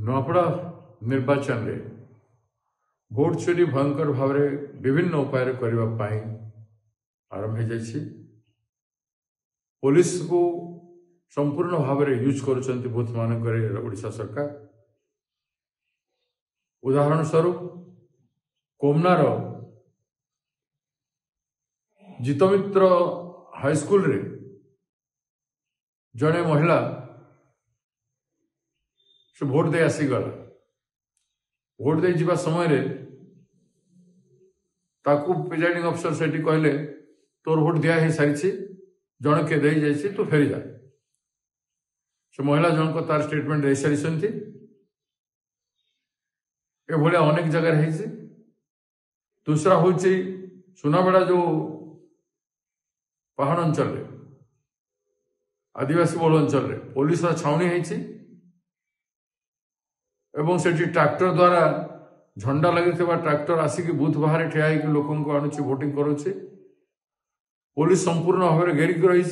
नुआपड़ा निर्वाचन रे भोट चोरी भयंकर भाव में विभिन्न उपाय करने आरंभ हो जाए। पुलिस को संपूर्ण भाव में यूज कर बूथ मानक ओडिशा सरकार। उदाहरण स्वरूप कोमनार जितमित्र हाईस्कूल रे जड़े महिला से भोट दे आसीगला। भोट दे जीवा समय रे ताकू प्रिजाइडिंग अफसर से कहले तोर भोट दिया है सारी जन के दे जाइए तू फेरी जा। से महिला जन को तार स्टेटमेंट दे सारी ये अनेक जगह है। दूसरा हूँ सुनाबेड़ा जो पहाड़ अंचल आदिवासी बहुल अंचल पुलिस छाउनी है एवं से ट्रैक्टर द्वारा झंडा लगी ट्रैक्टर आसिक बूथ बाहर ठिया लोक आणुची वोटिंग करुचे। पुलिस संपूर्ण भाव में घेरिक रही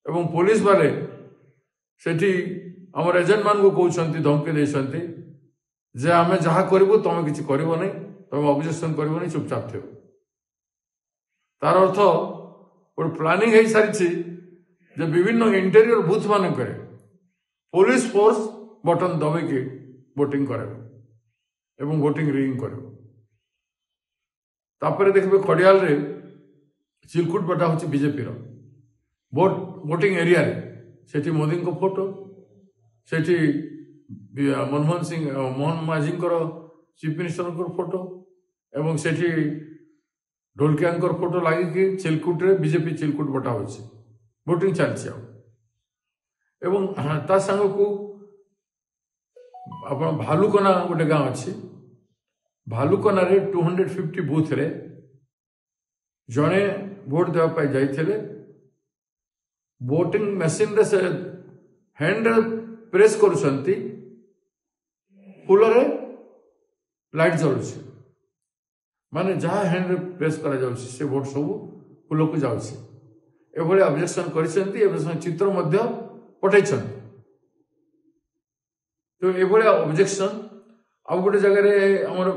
एवं पुलिस वाले सेठी आम एजेंट मान को कहते धमकी देते जे आम जहाँ करूँ तुम किसी कर नहीं, तुम ऑब्जेक्शन कर नहीं, चुपचाप थे। तार अर्थ गोटे प्लानिंग हो सारी विभिन्न इंटेरियर बूथ मान पुलिस फोर्स बटन दबेकी वोटिंग करे एवं वोटिंग रिंग करे। तापर देखिए खड़ियाल रे चिलकुट बटा हूँ बीजेपी वोटिंग एरिया सेठी मोदी को फोटो, सेठी मनमोहन सिंह मोहन माझी चीफ मिनिस्टर फोटो एवं सेठी ढोलकिया फोटो लगिकी चिलकुट रे बीजेपी चिलकुट बटा हो वोटिंग चलती एवं ता संग को आप भालुकना गोटे गाँव अच्छी भालुकना रे 250 बूथ रे जड़े भोट देवाई जाते वोटिंग मशीन रे से हैंड प्रेस करुँच फूल रे लाइट जलुଛି माने जहाँ हैंड प्रेस करा जाउछि से वोट सब फूल को जाउछि। एभली ऑब्जेक्शन कर चित्र मध्य पठाई। तो ये ऑब्जेक्शन आउ गोटे जगह आमर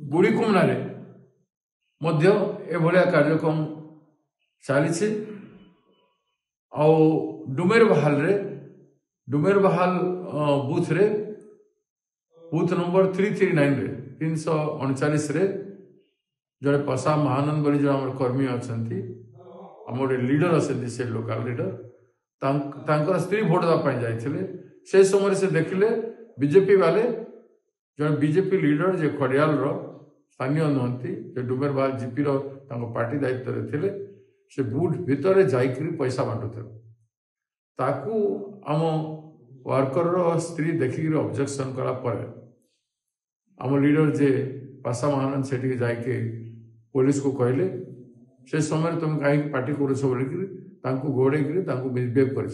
गुड़ीकुमना ये कार्यक्रम चली। डुमेर बहाल बूथ रे बूथ नंबर 339 रे 339 रे जड़े पशा महानंद बोली जो आम कर्मी अच्छा आम गोटे लीडर अच्छे से लोकल लीडर तांकर स्त्री भोट देवाई जाते से समय से देखिले बीजेपी वाले जड़े बीजेपी लीडर जे खड़ियाल स्थानीय नुहति डुमेर बहाल जीपी पार्टी दायित्व थे से बूथ भितर जाकर पैसा बांटुते ताकू आम वर्कर स्त्री देखिक ऑब्जेक्शन कला आम लीडर जे पाशा महानंद से जाके पुलिस को कहले से समय तुम कहीं पार्टी कर गोड़े मिसबिहेव कर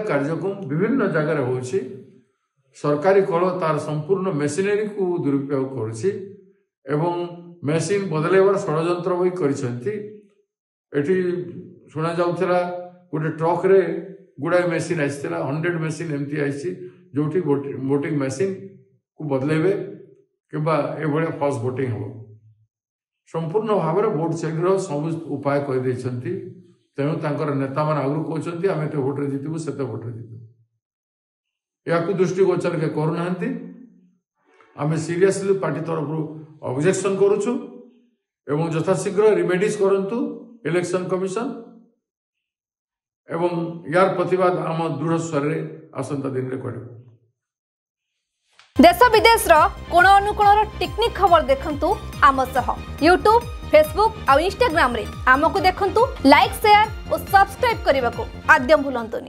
कार्यक्रम विभिन्न जगार हो सरकारी कल तार संपूर्ण मेसिनरी को दुरुपयोग कर मेसीन बदलैबार षड्यंत्र भी करी शुणा जाऊला गोटे ट्रक रे गुड़ाए मेसीन आसाला 100 मेसीन एमती आई जो वोटिंग मेसीन को बदलेबे किंबा ये फॉल्स वोटिंग हो संपूर्ण भाव में भोट चोरी सब उपाय कर तेणु नेता मान आगु कहते आम एत भोटे जीतबू से भोटे जीतबू या दृष्टिगोचर के करूना आम सीरियसली पार्टी तरफ ऑब्जेक्शन करुचु एवं यथाशीघ्र रिमेडीज करंतु इलेक्शन कमिशन एवं यार प्रतिवाद आम दृढ़ स्वर आसंता दिन में कर। देश विदेश कोण अनुकोण टेक्निक खबर देखंतु आम सह यूट्यूब फेसबुक और इंस्टाग्राम रे आमको देखंतु लाइक शेयर और सब्सक्राइब करने को आद्य भूलंतुनि।